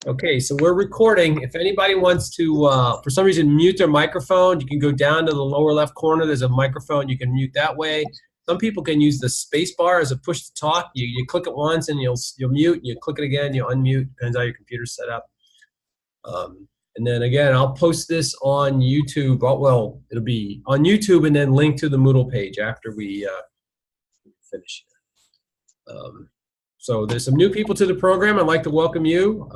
Okay, so we're recording. If anybody wants to, for some reason, mute their microphone, you can go down to the lower left corner. There's a microphone. You can mute that way. Some people can use the space bar as a push to talk. You click it once and you'll mute. You click it again, you unmute. Depends how your computer's set up. And then again, I'll post this on YouTube. Well, it'll be on YouTube and then link to the Moodle page after we finish. So there's some new people to the program. I'd like to welcome you.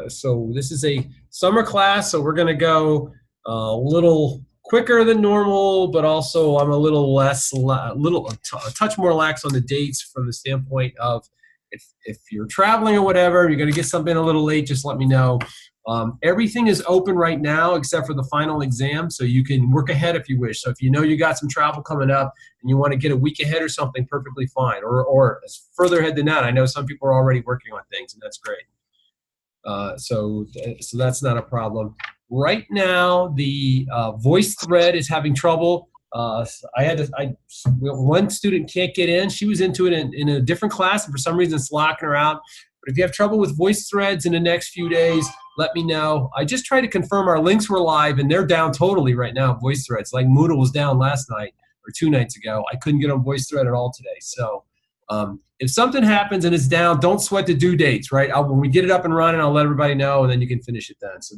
So this is a summer class, so we're going to go a little quicker than normal, but also I'm a little less, a touch more lax on the dates from the standpoint of if you're traveling or whatever, you're going to get something a little late, just let me know. Everything is open right now except for the final exam, so you can work ahead if you wish. So if you know you got some travel coming up and you want to get a week ahead or something, perfectly fine. Or further ahead than that, I know some people are already working on things, and that's great. So that's not a problem. Right now, the VoiceThread is having trouble. One student can't get in. She was into it in a different class, and for some reason it's locking her out. But if you have trouble with VoiceThreads in the next few days, let me know. I just tried to confirm our links were live, and they're down totally right now, VoiceThreads. Like Moodle was down last night or 2 nights ago. I couldn't get on VoiceThread at all today. So if something happens and it's down, don't sweat the due dates, right? When we get it up and running, I'll let everybody know, and then you can finish it then. So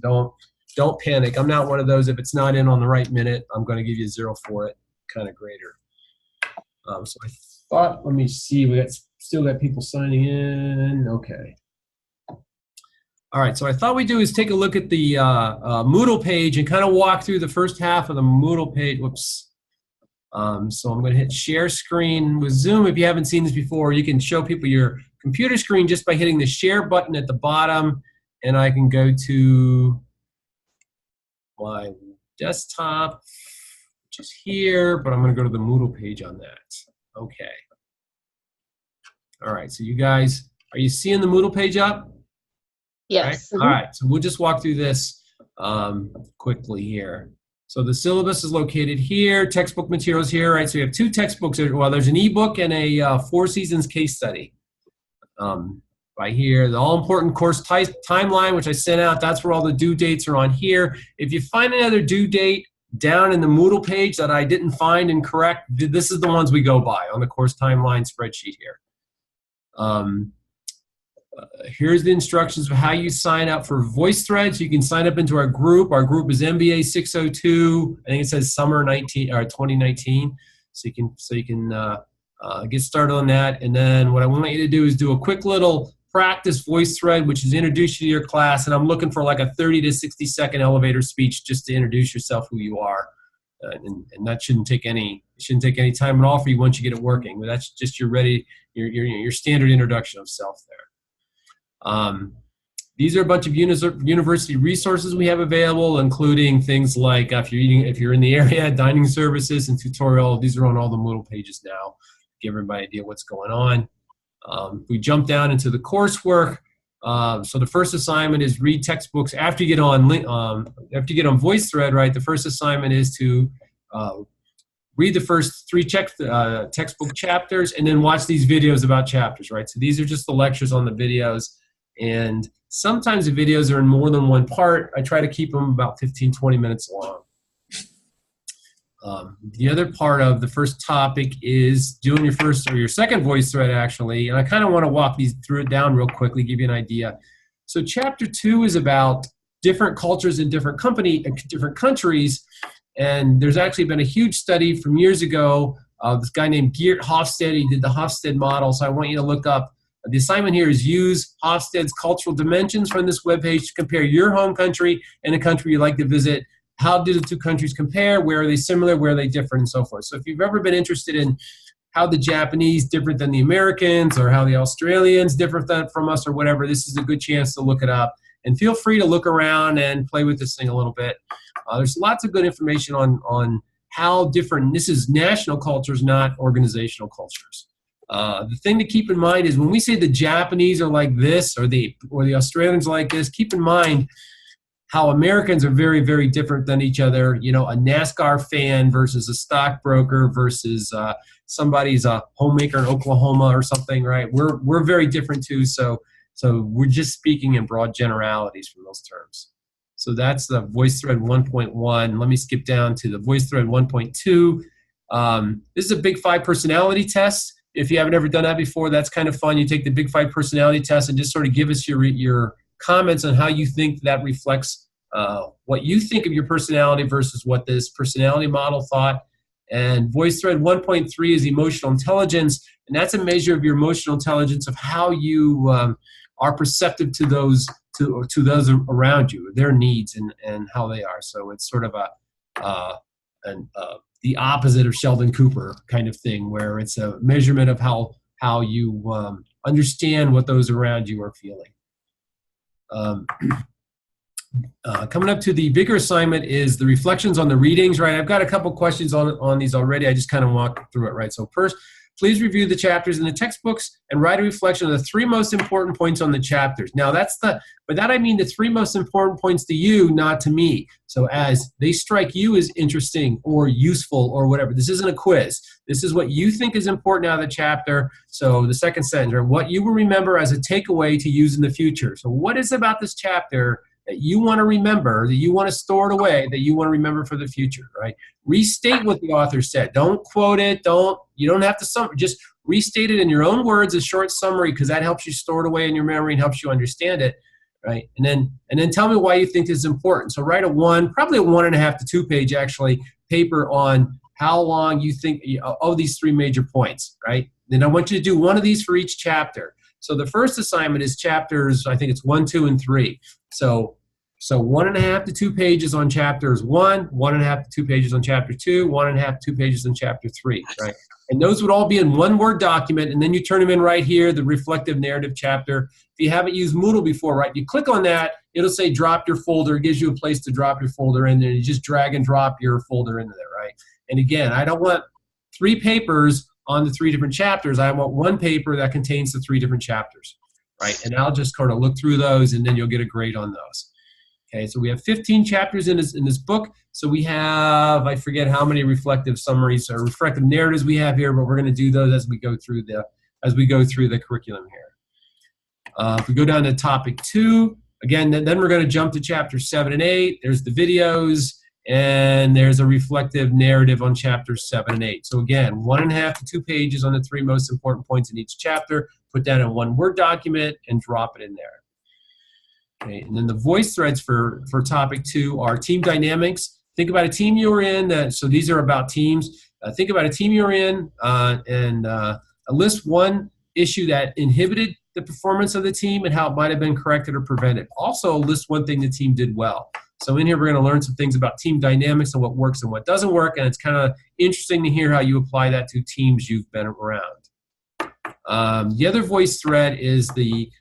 don't panic. I'm not one of those, if it's not in on the right minute, I'm going to give you 0 for it kind of grader. So I thought, let me see, we still got people signing in. Okay. All right, so I thought we'd do is take a look at the Moodle page and kind of walk through the first half of the Moodle page. Whoops. So I'm going to hit share screen with Zoom. If you haven't seen this before, you can show people your computer screen just by hitting the share button at the bottom, and I can go to my desktop, which is here, but I'm going to go to the Moodle page on that. Okay. All right, so you guys, are you seeing the Moodle page up? Yes. Right? All right, so we'll just walk through this quickly here. So the syllabus is located here, textbook materials here, right? So you have 2 textbooks. Well, there's an ebook and a 4 Seasons case study. Right here, the all-important course timeline, which I sent out, that's where all the due dates are on here. If you find another due date down in the Moodle page that I didn't find incorrect, this is the ones we go by on the course timeline spreadsheet here. Here's the instructions for how you sign up for VoiceThread. So you can sign up into our group. Our group is MBA 602. I think it says summer 2019. So you can get started on that. And then what I want you to do is do a quick little practice VoiceThread, which is introduce you to your class. And I'm looking for like a 30 to 60 second elevator speech just to introduce yourself, who you are. And that shouldn't take any time at all for you once you get it working. But that's just your standard introduction of self there. These are a bunch of university resources we have available, including things like if you're in the area, dining services and tutorial. These are on all the Moodle pages now. Give everybody an idea what's going on. We jump down into the coursework. So the first assignment is read textbooks. After you get on VoiceThread, right? The first assignment is to read the first 3 textbook chapters and then watch these videos about chapters, right? So these are just the lectures on the videos. And sometimes the videos are in more than one part. I try to keep them about 15, 20 minutes long. The other part of the first topic is doing your first or your second VoiceThread, actually. And I kind of want to walk through it down real quickly, give you an idea. So chapter 2 is about different cultures in different countries. And there's actually been a huge study from years ago of this guy named Geert Hofstede. He did the Hofstede model. So I want you to look up. The assignment here is use Hofstede's cultural dimensions from this webpage to compare your home country and a country you'd like to visit. How do the 2 countries compare? Where are they similar? Where are they different? And so forth. So if you've ever been interested in how the Japanese different than the Americans, or how the Australians different from us, or whatever, this is a good chance to look it up. And feel free to look around and play with this thing a little bit. There's lots of good information on how different, this is national cultures, not organizational cultures. The thing to keep in mind is when we say the Japanese are like this, or the Australians are like this, keep in mind how Americans are very, very different than each other. You know, a NASCAR fan versus a stockbroker versus somebody's a homemaker in Oklahoma or something, right? We're very different too. So So we're just speaking in broad generalities from those terms. So that's the VoiceThread 1.1. Let me skip down to the VoiceThread 1.2. This is a Big Five personality test. If you haven't ever done that before, that's kind of fun. You take the Big Five personality test and just sort of give us your comments on how you think that reflects what you think of your personality versus what this personality model thought. And VoiceThread 1.3 is emotional intelligence, and that's a measure of your emotional intelligence of how you are perceptive to those around you, their needs and how they are. So it's sort of the opposite of Sheldon Cooper kind of thing, where it's a measurement of how you understand what those around you are feeling. Coming up to the bigger assignment is the reflections on the readings, right? I've got a couple questions on these already. I just kind of walked through it, right? So first, please review the chapters in the textbooks and write a reflection of the 3 most important points on the chapters. Now by that I mean the 3 most important points to you, not to me. So as they strike you as interesting or useful or whatever. This isn't a quiz. This is what you think is important out of the chapter. So the second sentence, or what you will remember as a takeaway to use in the future. So what is about this chapter that you want to remember, that you want to store it away, that you want to remember for the future, right? Restate what the author said. Don't quote it. You don't have to just restate it in your own words, a short summary, because that helps you store it away in your memory and helps you understand it, right? And then tell me why you think this is important. So write probably a 1.5 to 2 page actually paper on how long you think of these 3 major points, right? Then I want you to do one of these for each chapter. So the first assignment is chapters, I think it's 1, 2, and 3. So 1.5 to 2 pages on chapters 1, 1.5 to 2 pages on chapter 2, 1.5 to 2 pages on chapter 3, right? And those would all be in one Word document, and then you turn them in right here, the reflective narrative chapter. If you haven't used Moodle before, right, you click on that, it'll say drop your folder. It gives you a place to drop your folder in there. You just drag and drop your folder into there, right? And again, I don't want 3 papers on the 3 different chapters. I want 1 paper that contains the 3 different chapters, right? And I'll just kind of look through those, and then you'll get a grade on those. Okay, so we have 15 chapters in this book. So we have, I forget how many reflective summaries or reflective narratives we have here, but we're going to do those as we go through the curriculum here. If we go down to topic 2, again, then we're going to jump to chapters 7 and 8. There's the videos, and there's a reflective narrative on chapters 7 and 8. So again, 1.5 to 2 pages on the 3 most important points in each chapter. Put that in one Word document and drop it in there. Okay, and then the voice threads for topic 2 are team dynamics. Think about a team you were in. So these are about teams. Think about a team you're in and list one issue that inhibited the performance of the team and how it might have been corrected or prevented. Also list one thing the team did well. So in here we're going to learn some things about team dynamics and what works and what doesn't work, and it's kind of interesting to hear how you apply that to teams you've been around. The other voice thread is the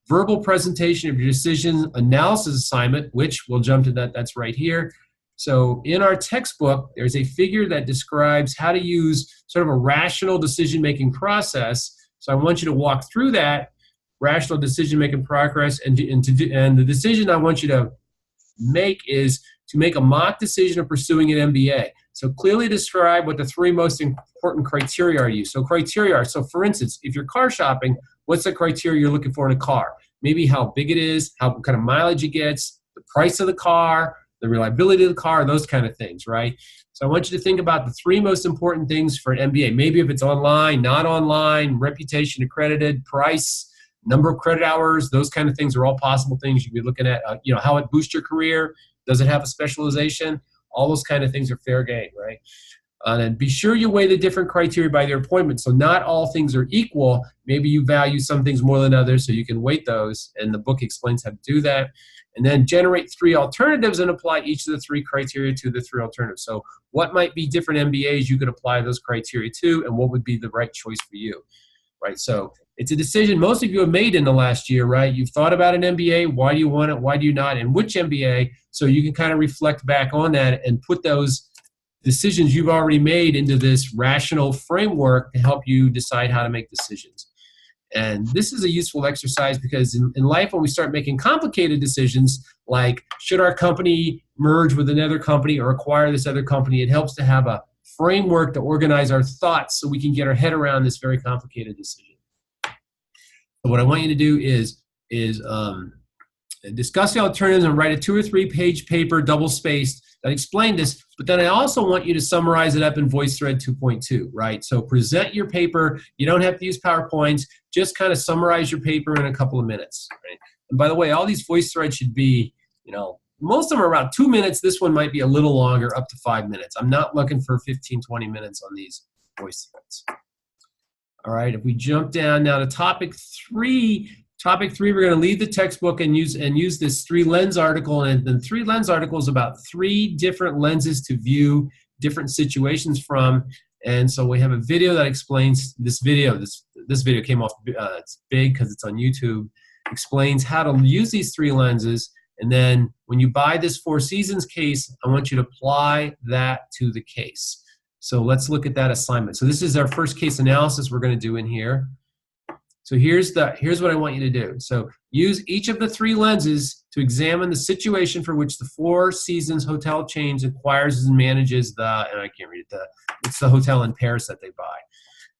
verbal presentation of your decision analysis assignment, which we'll jump to that. That's right here. So in our textbook, there's a figure that describes how to use sort of a rational decision-making process. So I want you to walk through that rational decision-making progress, and the decision I want you to make is to make a mock decision of pursuing an MBA. So clearly describe what the 3 most important criteria are to you. So criteria are, so for instance, if you're car shopping, what's the criteria you're looking for in a car? Maybe how big it is, what kind of mileage it gets, the price of the car, the reliability of the car, those kind of things, right? So I want you to think about the 3 most important things for an MBA. Maybe if it's online, not online, reputation, accredited, price, number of credit hours, those kind of things are all possible things you'd be looking at. How it boosts your career, does it have a specialization? All those kind of things are fair game, right? And be sure you weigh the different criteria by their appointment. So not all things are equal. Maybe you value some things more than others, so you can weight those, and the book explains how to do that. And then generate 3 alternatives and apply each of the 3 criteria to the 3 alternatives. So what might be different MBAs you could apply those criteria to, and what would be the right choice for you, right? So it's a decision most of you have made in the last year, right? You've thought about an MBA. Why do you want it? Why do you not? And which MBA? So you can kind of reflect back on that and put those decisions you've already made into this rational framework to help you decide how to make decisions. And this is a useful exercise because in life, when we start making complicated decisions, like should our company merge with another company or acquire this other company, it helps to have a framework to organize our thoughts so we can get our head around this very complicated decision. So what I want you to do is discuss the alternatives and write a 2 or 3 page paper, double spaced, that explain this. But then I also want you to summarize it up in VoiceThread 2.2, right? So present your paper. You don't have to use PowerPoints. Just kind of summarize your paper in a couple of minutes, right? And by the way, all these VoiceThreads should be, most of them are around 2 minutes. This one might be a little longer, up to 5 minutes. I'm not looking for 15, 20 minutes on these VoiceThreads. All right, if we jump down now to topic 3, we're going to leave the textbook and use this 3-lens article. And the 3-lens article is about 3 different lenses to view different situations from. And so we have a video that explains this video. This video came off, it's big because it's on YouTube, explains how to use these 3 lenses. And then when you buy this 4 Seasons case, I want you to apply that to the case. So let's look at that assignment. So this is our first case analysis we're going to do in here. So here's what I want you to do. So use each of the 3 lenses to examine the situation for which the 4 Seasons hotel chains acquires and manages it's the hotel in Paris that they buy.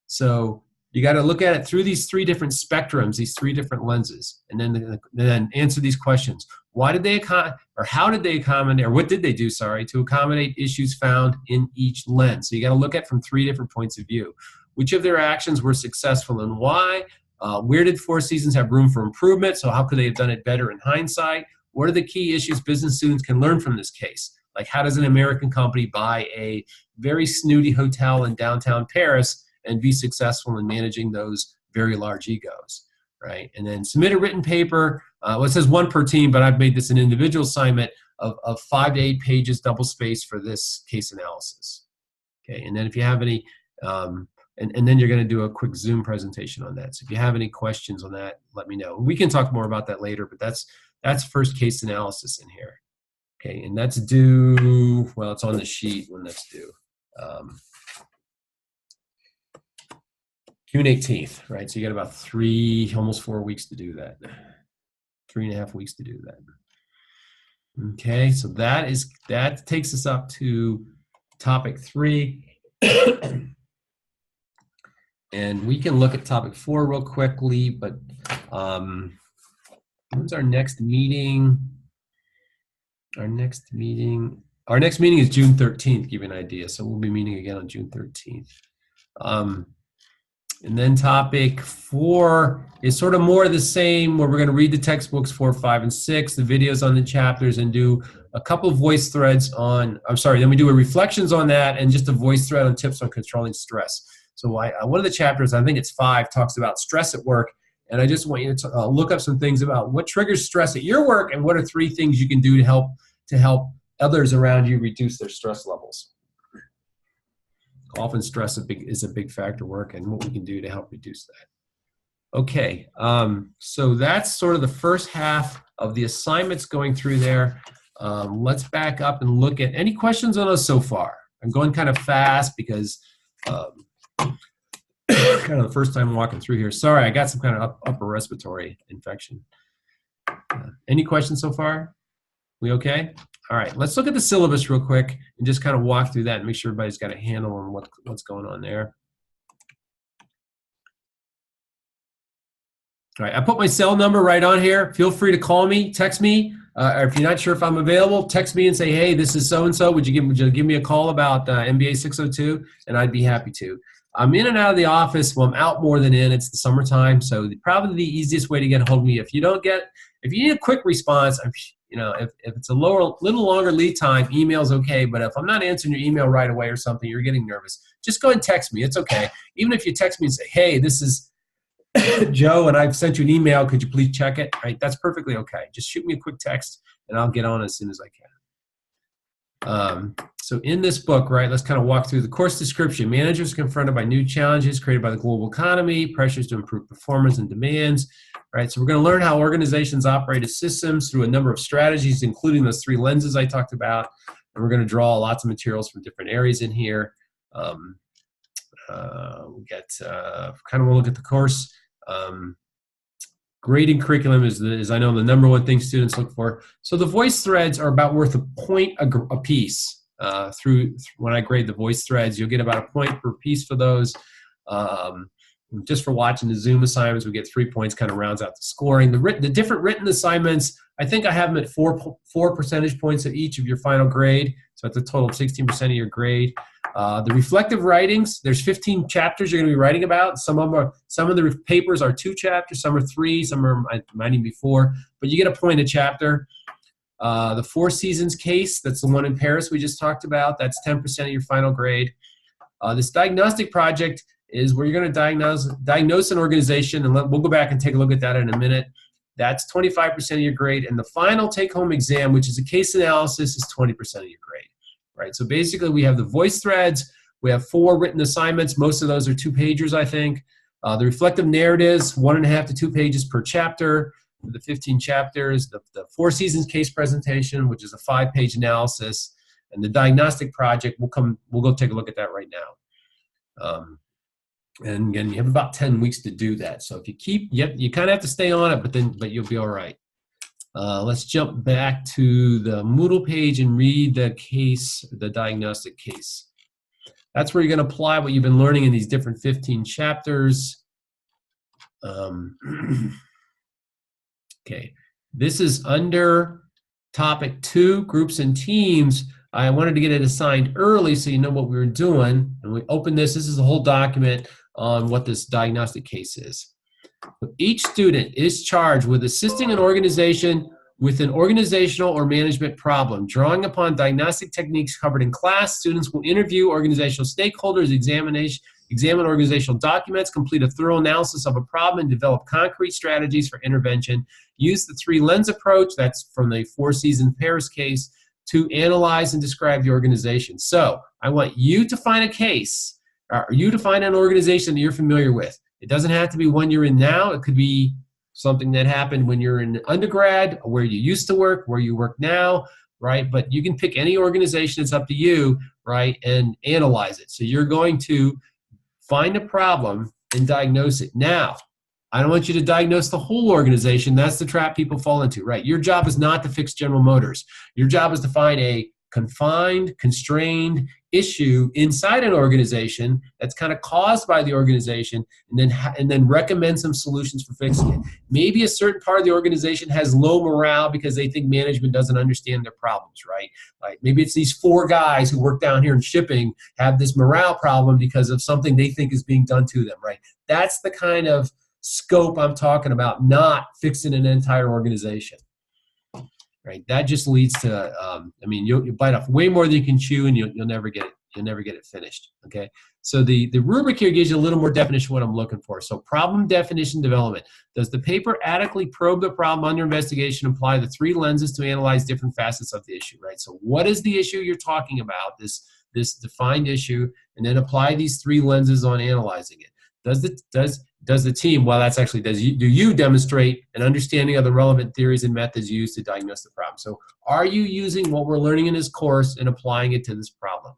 So you got to look at it through these 3 different spectrums, these 3 different lenses, and then answer these questions. Why did they how did they accommodate, or what did they do, to accommodate issues found in each lens? So you got to look at it from 3 different points of view. Which of their actions were successful and why? Where did 4 Seasons have room for improvement? So how could they have done it better in hindsight? What are the key issues business students can learn from this case? Like, how does an American company buy a very snooty hotel in downtown Paris and be successful in managing those very large egos, right? And then submit a written paper. It says 1 per team, but I've made this an individual assignment of 5 to 8 pages, double spaced, for this case analysis. Okay, and then if you have any, and then you're going to do a quick Zoom presentation on that. So if you have any questions on that, let me know. We can talk more about that later, but that's first case analysis in here. Okay, and that's due, well, it's on the sheet when that's due. June 18th, right? So you got about almost 4 weeks to do that. 3.5 weeks to do that. Okay, so that takes us up to topic 3. And we can look at topic 4 real quickly, but when's our next meeting? Our next meeting is June 13th, to give you an idea. So we'll be meeting again on June 13th. And then topic 4 is sort of more of the same, where we're going to read the textbooks 4, 5, and 6, the videos on the chapters, and do a couple of voice threads on, then we do a reflections on that and just a voice thread on tips on controlling stress. So one of the chapters, I think it's 5, talks about stress at work. And I just want you to look up some things about what triggers stress at your work and what are 3 things you can do to help others around you reduce their stress levels. Often stress is a big factor at work, and what we can do to help reduce that. Okay, so that's sort of the first half of the assignments going through there. Let's back up and look at any questions on those so far. I'm going kind of fast because kind of the first time walking through here. Sorry, I got some kind of upper respiratory infection. Any questions so far? We okay? All right, let's look at the syllabus real quick and just kind of walk through that and make sure everybody's got a handle on what's going on there. All right, I put my cell number right on here. Feel free to call me, text me, or if you're not sure if I'm available, text me and say, hey, this is so-and-so. Would you give me a call about MBA 602? And I'd be happy to. I'm in and out of the office. Well, I'm out more than in. It's the summertime, so probably the easiest way to get a hold of me. If you need a quick response, if it's a little longer lead time, email's okay. But if I'm not answering your email right away or something, you're getting nervous, just go ahead and text me. It's okay. Even if you text me and say, hey, this is Joe, and I've sent you an email, could you please check it? Right? That's perfectly okay. Just shoot me a quick text, and I'll get on as soon as I can. So in this book, right, let's kind of walk through the course description. Managers confronted by new challenges created by the global economy, pressures to improve performance and demands, right? So we're going to learn how organizations operate as systems through a number of strategies, including those 3 lenses I talked about. And we're going to draw lots of materials from different areas in here. We get kind of we'll look at the course. Grading curriculum is I know the #1 thing students look for. So the voice threads are about worth a point a piece. Through when I grade the voice threads, you'll get about a point per piece for those. Just for watching the Zoom assignments, we get 3 points, kind of rounds out the scoring. The different written assignments, I think I have them at 4 percentage points of each of your final grade. So that's a total of 16% of your grade. The reflective writings, there's 15 chapters you're going to be writing about. Some of the papers are 2 chapters, some are 3, some are might even be 4, but you get a point a chapter. The Four Seasons case, that's the one in Paris we just talked about. That's 10% of your final grade. This diagnostic project is where you're going to diagnose an organization, and we'll go back and take a look at that in a minute. That's 25% of your grade, and the final take-home exam, which is a case analysis, is 20% of your grade. Right? So basically, we have the voice threads. We have 4 written assignments. Most of those are 2-pagers, I think. The reflective narratives, 1.5 to 2 pages per chapter. The 15 chapters. The Four Seasons case presentation, which is a 5-page analysis, and the diagnostic project. We'll go take a look at that right now. And again, you have about 10 weeks to do that. So if you you kind of have to stay on it, but you'll be all right. Let's jump back to the Moodle page and read the case, the diagnostic case. That's where you're going to apply what you've been learning in these different 15 chapters. Okay, this is under topic 2, groups and teams. I wanted to get it assigned early so you know what we were doing. And we open this. This is a whole document on what this diagnostic case is. Each student is charged with assisting an organization with an organizational or management problem. Drawing upon diagnostic techniques covered in class, students will interview organizational stakeholders, examine organizational documents, complete a thorough analysis of a problem, and develop concrete strategies for intervention. Use the 3-lens approach, that's from the Four Seasons Paris case, to analyze and describe the organization. So I want you to find a case, or you to find an organization that you're familiar with. It doesn't have to be one you're in now. It could be something that happened when you're in undergrad, or where you used to work, where you work now, right? But you can pick any organization, it's up to you, right, and analyze it. So you're going to find a problem and diagnose it. Now, I don't want you to diagnose the whole organization. That's the trap people fall into, right? Your job is not to fix General Motors. Your job is to find a confined, constrained issue inside an organization that's kind of caused by the organization, and then recommend some solutions for fixing it. Maybe a certain part of the organization has low morale because they think management doesn't understand their problems, right? Like maybe it's these 4 guys who work down here in shipping have this morale problem because of something they think is being done to them, right? That's the kind of scope I'm talking about, not fixing an entire organization. Right, that just leads to, I mean, you'll bite off way more than you can chew, and you'll never get it. You'll never get it finished. Okay, so the rubric here gives you a little more definition of what I'm looking for. So problem definition development. Does the paper adequately probe the problem under investigation? Apply the 3 lenses to analyze different facets of the issue. Right. So what is the issue you're talking about? This defined issue, and then apply these 3 lenses on analyzing it. Does the team, well, that's actually, do you demonstrate an understanding of the relevant theories and methods used to diagnose the problem? So are you using what we're learning in this course and applying it to this problem?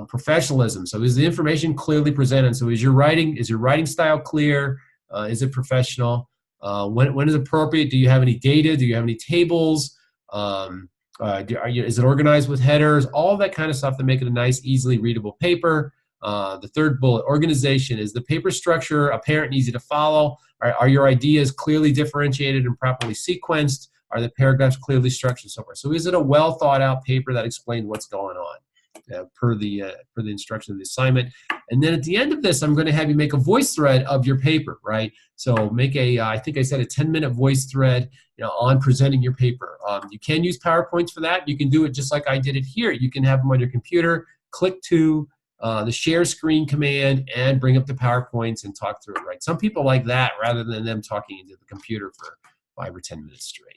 Professionalism. So is the information clearly presented? So is your writing style clear? Is it professional? When is appropriate? Do you have any data? Do you have any tables? Is it organized with headers? All that kind of stuff to make it a nice, easily readable paper. The third bullet, organization. Is the paper structure apparent and easy to follow? Are your ideas clearly differentiated and properly sequenced? Are the paragraphs clearly structured and so forth? So is it a well thought out paper that explains what's going on per the instruction of the assignment? And then at the end of this, I'm going to have you make a voice thread of your paper, right? So make I think I said a 10-minute voice thread, on presenting your paper. You can use PowerPoints for that. You can do it just like I did it here. You can have them on your computer, click to the share screen command, and bring up the PowerPoints and talk through it, right? Some people like that rather than them talking into the computer for 5 or 10 minutes straight.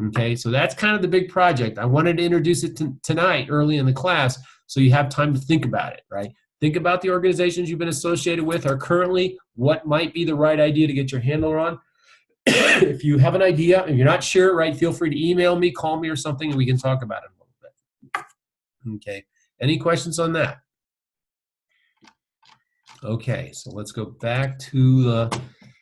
Okay, so that's kind of the big project. I wanted to introduce it tonight early in the class so you have time to think about it, right? Think about the organizations you've been associated with or currently, what might be the right idea to get your handle on. If you have an idea and you're not sure, right, feel free to email me, call me or something, and we can talk about it a little bit. Okay, any questions on that? Okay, so let's go back to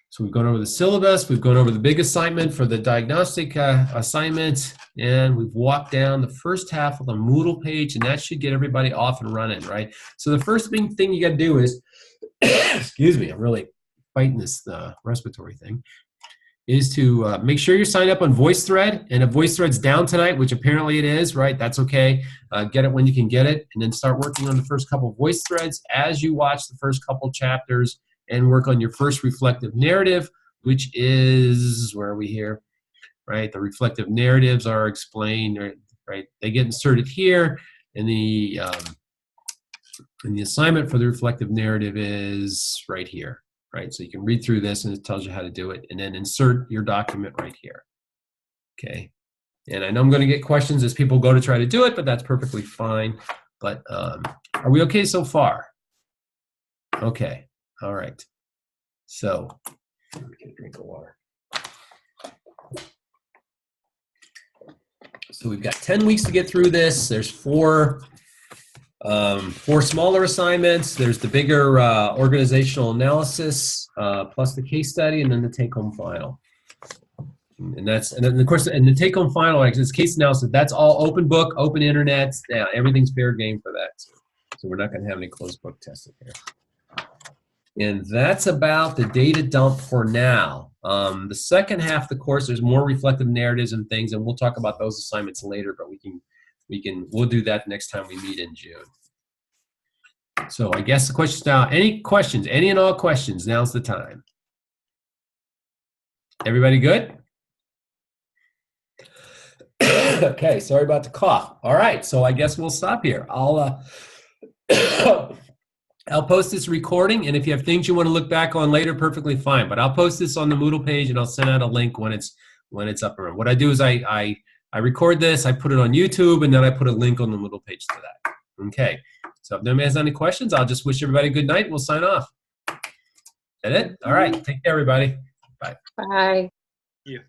so we've gone over the syllabus, we've gone over the big assignment for the diagnostic assignment, and we've walked down the first half of the Moodle page, and that should get everybody off and running, right? So the first big thing you got to do is excuse me, I'm really fighting this respiratory thing, is to make sure you're signed up on VoiceThread. And if VoiceThread's down tonight, which apparently it is, right? That's okay. Get it when you can get it, and then start working on the first couple of voice threads as you watch the first couple chapters and work on your first reflective narrative, which is, where are we here? Right? The reflective narratives are explained, right? They get inserted here, and the assignment for the reflective narrative is right here. Right, so you can read through this and it tells you how to do it, and then insert your document right here. Okay, and I know I'm going to get questions as people go to try to do it, but that's perfectly fine. But are we okay so far? Okay, all right. So let me get a drink of water. So we've got 10 weeks to get through this. There's four smaller assignments. There's the bigger organizational analysis, plus the case study, and then the take-home final. And then of course, and the take-home final, like this case analysis, that's all open book, open internet. Yeah, everything's fair game for that. So we're not going to have any closed book testing here. And that's about the data dump for now. The second half of the course, there's more reflective narratives and things, and we'll talk about those assignments later. But we'll do that next time we meet in June. So I guess the questions now, any questions, any and all questions, now's the time. Everybody good? Okay, sorry about the cough. All right, so I guess we'll stop here. I'll post this recording, and if you have things you want to look back on later, perfectly fine. But I'll post this on the Moodle page, and I'll send out a link when it's up and running. What I do is I record this, I put it on YouTube, and then I put a link on the Moodle page to that. Okay, so if nobody has any questions, I'll just wish everybody a good night, and we'll sign off. Is that it? All right, take care, everybody. Bye. Bye. Yeah.